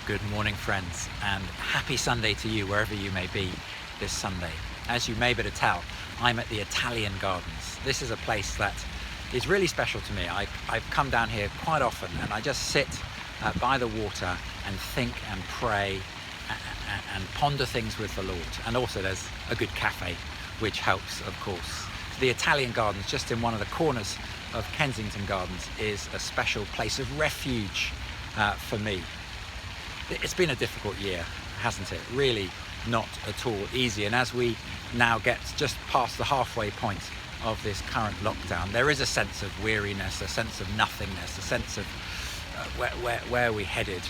good morning, friends, and happy Sunday to you wherever you may be this Sunday. As you may be able to tell, I'm at the Italian Gardens. This is a place that is really special to me. I've come down here quite often and I just sit by the water and think and pray and ponder things with the Lord. And also there's a good cafe, which helps, of course. The Italian Gardens, just in one of the corners of Kensington Gardens, is a special place of refuge for me. It's been a difficult year, hasn't it? Really not at all easy. And as we now get just past the halfway point of this current lockdown, there is a sense of weariness, a sense of nothingness, a sense of where are we headed.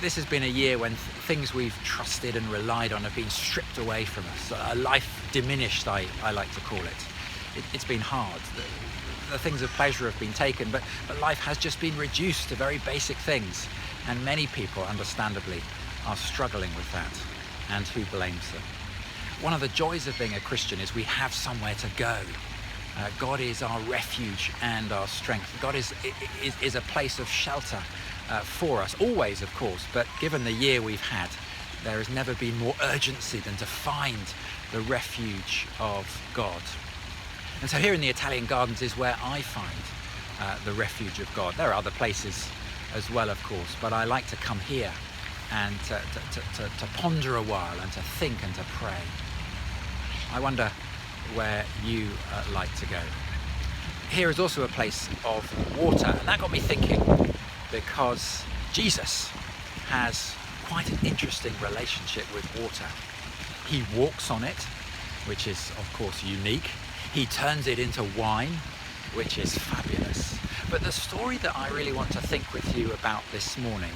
This has been a year when things we've trusted and relied on have been stripped away from us. A life diminished, I like to call it. It's been hard. The things of pleasure have been taken, but life has just been reduced to very basic things. And many people, understandably, are struggling with that. And who blames them? One of the joys of being a Christian is we have somewhere to go. God is our refuge and our strength. God is a place of shelter for us, always, of course, but given the year we've had, there has never been more urgency than to find the refuge of God. And so here in the Italian Gardens is where I find the refuge of God. There are other places as well, of course, but I like to come here and to ponder a while and to think and to pray. I wonder where you like to go. Here is also a place of water, and that got me thinking, because Jesus has quite an interesting relationship with water. He walks on it, which is of course unique. He turns it into wine, which is fabulous. But the story that I really want to think with you about this morning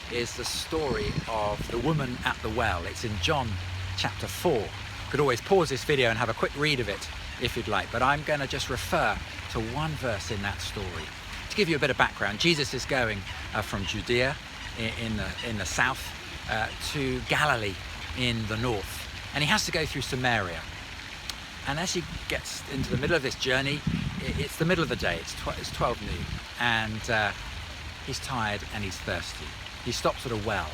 is the story of the woman at the well. It's in John chapter 4. You could always pause this video and have a quick read of it if you'd like, but I'm going to just refer to one verse in that story. To give you a bit of background, Jesus is going from Judea in the south to Galilee in the north, and he has to go through Samaria. And as he gets into the middle of this journey, it's the middle of the day, it's 12 noon, and he's tired and he's thirsty. He stops at a well,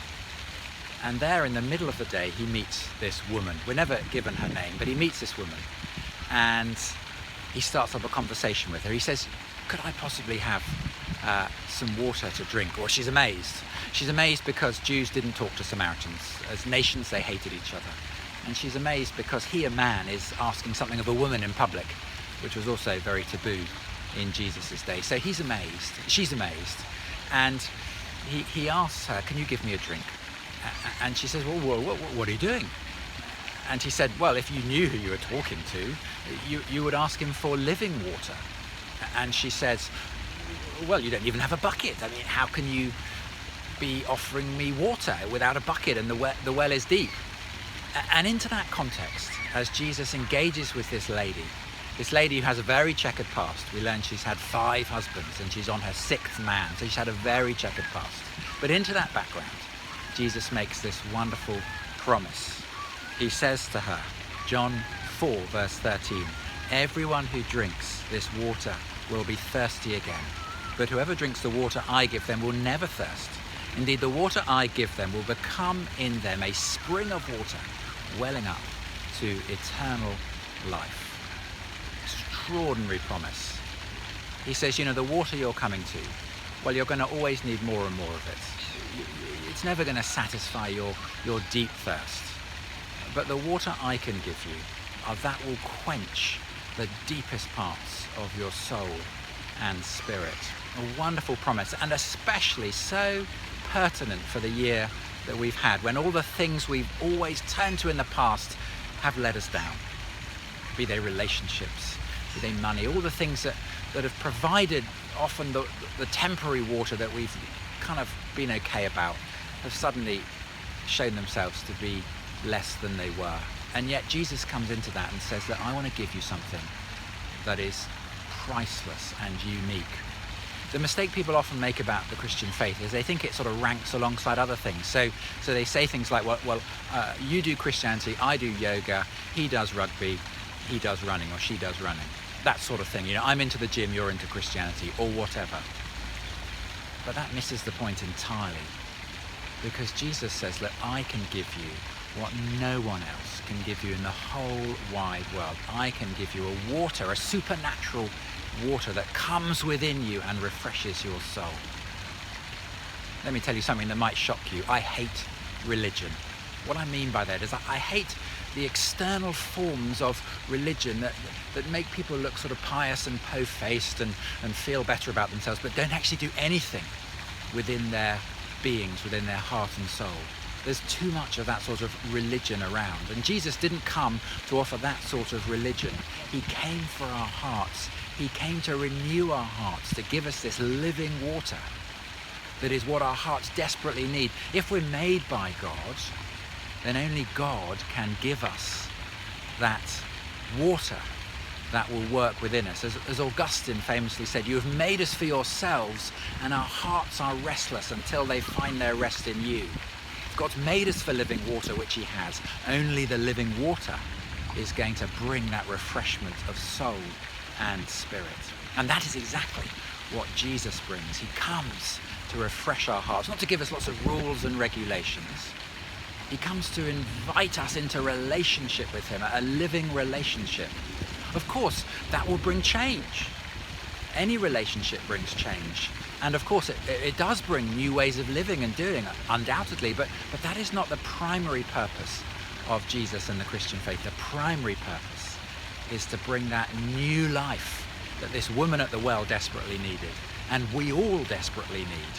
and there in the middle of the day he meets this woman. We're never given her name, but he meets this woman and he starts up a conversation with her. He says, could I possibly have some water to drink? Well, she's amazed. She's amazed because Jews didn't talk to Samaritans. As nations, they hated each other. And she's amazed because he, a man, is asking something of a woman in public, which was also very taboo in Jesus' day. So he's amazed, she's amazed, and he asks her, can you give me a drink? And she says, well, what are you doing? And he said, well, if you knew who you were talking to, you would ask him for living water. And she says, well, you don't even have a bucket. I mean, how can you be offering me water without a bucket, and the well is deep? And into that context, as Jesus engages with this lady who has a very checkered past, we learn she's had 5 husbands and she's on her 6th man, so she's had a very checkered past. But into that background, Jesus makes this wonderful promise. He says to her, John 4 verse 13, everyone who drinks this water will be thirsty again, but whoever drinks the water I give them will never thirst. Indeed, the water I give them will become in them a spring of water welling up to eternal life. Extraordinary promise. He says, the water you're coming to, well, you're going to always need more and more of it. It's never going to satisfy your deep thirst. But the water I can give you, that will quench the deepest parts of your soul and spirit. A wonderful promise, and especially so pertinent for the year that we've had, when all the things we've always turned to in the past have let us down. Be they relationships, be they money, all the things that have provided often the temporary water that we've kind of been okay about, have suddenly shown themselves to be less than they were. And yet Jesus comes into that and says that I want to give you something that is priceless and unique. The mistake people often make about the Christian faith is they think it sort of ranks alongside other things. So they say things like, well, you do Christianity, I do yoga, he does rugby, he does running, or she does running. That sort of thing. I'm into the gym, you're into Christianity, or whatever. But that misses the point entirely. Because Jesus says that I can give you what no one else can give you in the whole wide world. I can give you a water, a supernatural water that comes within you and refreshes your soul. Let me tell you something that might shock you. I hate religion. What I mean by that is I hate the external forms of religion that make people look sort of pious and po-faced and feel better about themselves, but don't actually do anything within their beings, within their heart and soul. There's too much of that sort of religion around. And Jesus didn't come to offer that sort of religion. He came for our hearts. He came to renew our hearts, to give us this living water that is what our hearts desperately need. If we're made by God, then only God can give us that water that will work within us. As Augustine famously said, you have made us for yourselves, and our hearts are restless until they find their rest in you. God's made us for living water, which he has. Only the living water is going to bring that refreshment of soul and spirit. And that is exactly what Jesus brings. He comes to refresh our hearts, not to give us lots of rules and regulations. He comes to invite us into relationship with him, a living relationship. Of course, that will bring change. Any relationship brings change. And of course, it does bring new ways of living and doing, undoubtedly, but that is not the primary purpose of Jesus and the Christian faith. The primary purpose is to bring that new life that this woman at the well desperately needed, and we all desperately need.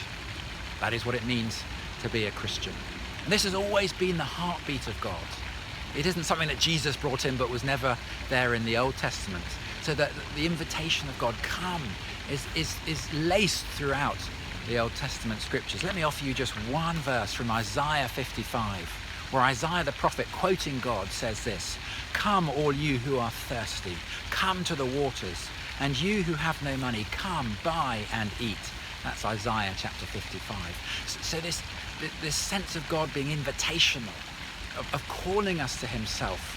That is what it means to be a Christian. And this has always been the heartbeat of God. It isn't something that Jesus brought in but was never there in the Old Testament. So that the invitation of God, come, is laced throughout the Old Testament scriptures. Let me offer you just one verse from Isaiah 55, where Isaiah the prophet, quoting God, says this: "Come, all you who are thirsty, come to the waters, and you who have no money, come, buy and eat." That's Isaiah chapter 55. So this sense of God being invitational, of calling us to himself,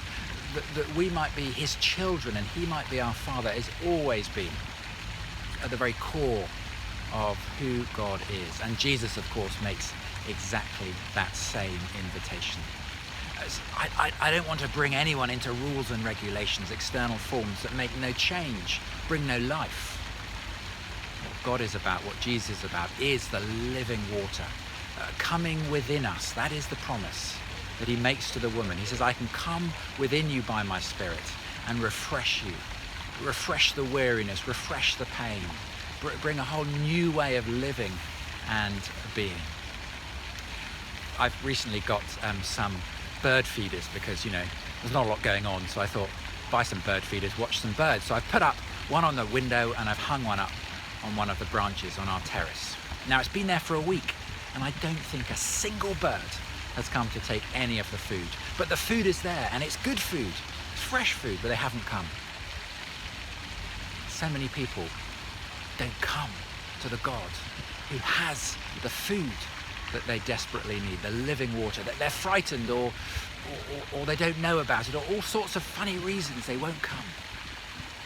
that we might be his children and he might be our Father, has always been at the very core of who God is. And Jesus, of course, makes exactly that same invitation. I don't want to bring anyone into rules and regulations, external forms that make no change, bring no life. What God is about, what Jesus is about, is the living water coming within us. That is the promise that he makes to the woman. He says, I can come within you by my Spirit and refresh you, refresh the weariness, refresh the pain, bring a whole new way of living and being. I've recently got some bird feeders because, there's not a lot going on, so I thought, buy some bird feeders, watch some birds. So I've put up one on the window and I've hung one up on one of the branches on our terrace. Now, it's been there for a week and I don't think a single bird has come to take any of the food. But the food is there, and it's good food, it's fresh food, but they haven't come. So many people don't come to the God who has the food that they desperately need, the living water, that they're frightened or they don't know about it, or all sorts of funny reasons they won't come.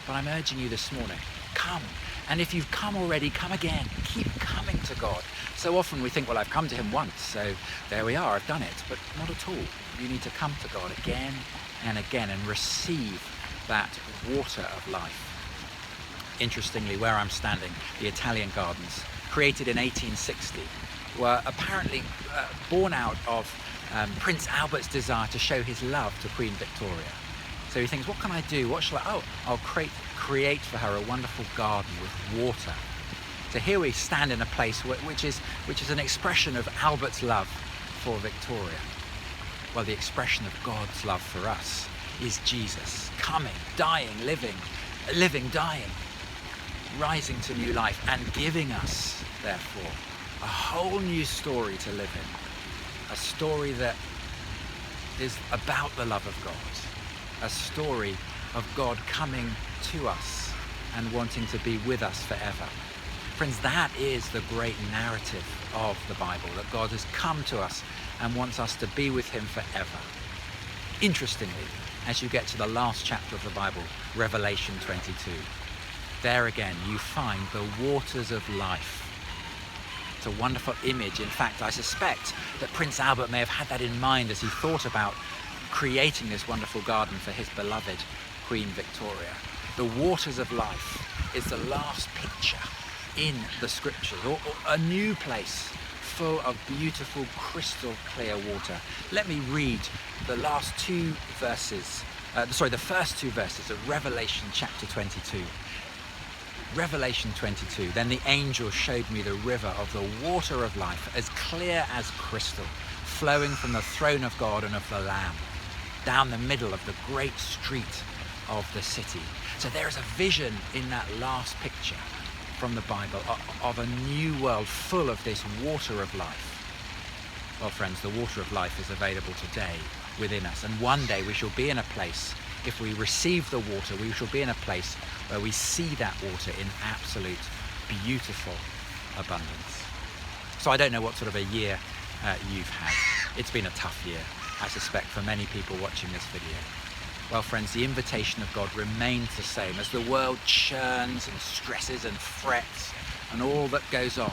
But I'm urging you this morning, come. And if you've come already, come again. Keep coming to God. So often we think, well, I've come to him once, so there we are, I've done it. But not at all. You need to come to God again and again and receive that water of life. Interestingly, where I'm standing, the Italian gardens, created in 1860, were apparently born out of Prince Albert's desire to show his love to Queen Victoria. So he thinks, what can I do? What shall I? Oh, I'll create for her a wonderful garden with water. So here we stand in a place which is an expression of Albert's love for Victoria. Well, the expression of God's love for us is Jesus, coming, dying, living, dying, rising to new life, and giving us, therefore, a whole new story to live in. A story that is about the love of God. A story of God coming to us and wanting to be with us forever. Friends, that is the great narrative of the Bible, that God has come to us and wants us to be with him forever. Interestingly, as you get to the last chapter of the Bible, Revelation 22, there again you find the waters of life. a wonderful image. In fact, I suspect that Prince Albert may have had that in mind as he thought about creating this wonderful garden for his beloved Queen Victoria. The waters of life is the last picture in the scriptures, or a new place full of beautiful crystal clear water. Let me read the last two verses, the first two verses of Revelation chapter 22. Revelation 22, then the angel showed me the river of the water of life, as clear as crystal, flowing from the throne of God and of the Lamb, down the middle of the great street of the city. So there is a vision in that last picture from the Bible of a new world full of this water of life. Well, friends, the water of life is available today within us, and one day we shall be in a place, if we receive the water, we shall be in a place where we see that water in absolute beautiful abundance. So I don't know what sort of a year you've had. It's been a tough year, I suspect, for many people watching this video. Well, friends, the invitation of God remains the same as the world churns and stresses and frets and all that goes on,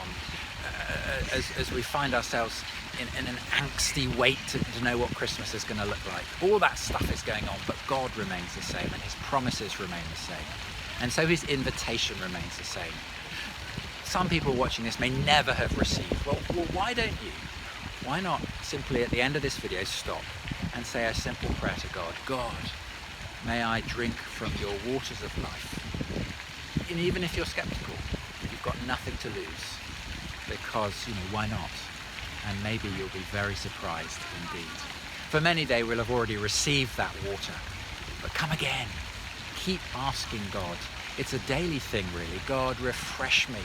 as we find ourselves in an angsty wait to know what Christmas is going to look like. All that stuff is going on, but God remains the same and his promises remain the same. And so his invitation remains the same. Some people watching this may never have received. Well, why don't you? Why not simply at the end of this video stop and say a simple prayer to God? God, may I drink from your waters of life. And even if you're skeptical, you've got nothing to lose, because, why not? And maybe you'll be very surprised indeed. For many, they will have already received that water. But come again. Keep asking God. It's a daily thing, really. God, refresh me.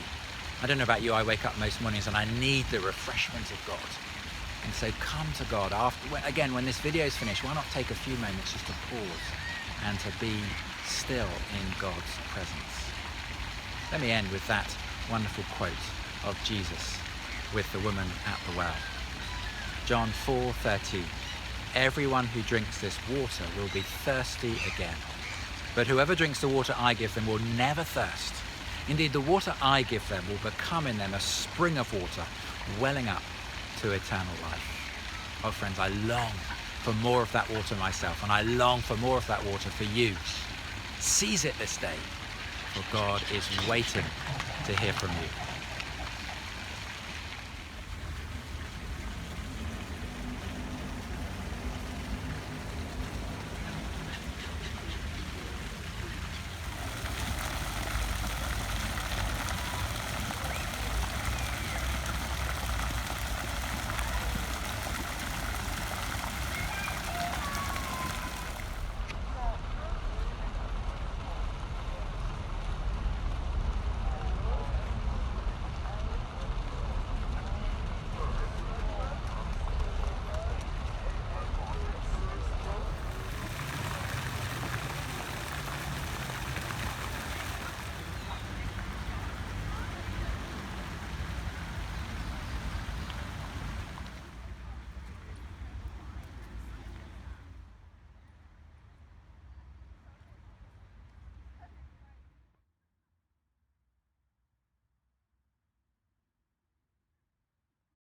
I don't know about you, I wake up most mornings and I need the refreshment of God. And so come to God again, when this video is finished, why not take a few moments just to pause and to be still in God's presence. Let me end with that wonderful quote of Jesus with the woman at the well. John 4:13. Everyone who drinks this water will be thirsty again. But whoever drinks the water I give them will never thirst. Indeed, the water I give them will become in them a spring of water welling up to eternal life. Oh friends, I long for more of that water myself, and I long for more of that water for you. Seize it this day, for God is waiting to hear from you.